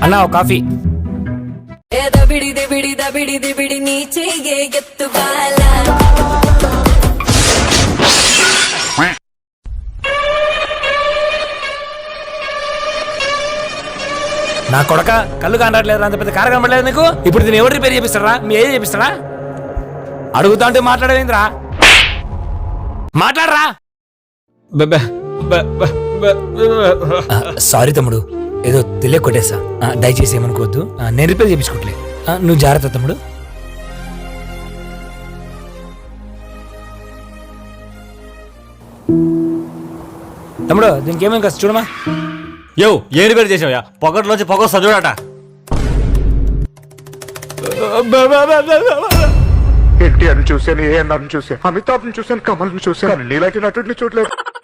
అన్నా ఒక కాఫీ. నా కొడక కళ్ళు కానట్లేదు, అంత పెద్ద కారు కనబడలేదు నీకు. ఇప్పుడు దీన్ని ఎవరు రిపేర్ చేపిస్తారా? మీ ఏది చేపిస్తారా? అడుగుతా అంటే మాట్లాడేంద్రా, మాట్లాడరా. సారీ తమ్ముడు, ఏదో తెలియ కొట్టేసా, దయచేసి ఏమనుకోవద్దు. నేను రిపేర్ చేయించుకోవట్లే, నువ్వు జాగ్రత్త తమ్ముడు. తమ్ముడు దీనికి ఏమేమి కాస్త చూడమా. యో ఏ రిపేర్ చేసావయ్యా? పొగట్లోంచి పొగ వస్తా చూడట. ఎన్టీఆర్ని చూశాను, ఏఎన్ఆర్ని చూశాను, అమితాబ్ని చూశాను, కమల్ని చూశాను, నీలాంటి నటుడిని చూడలేదు.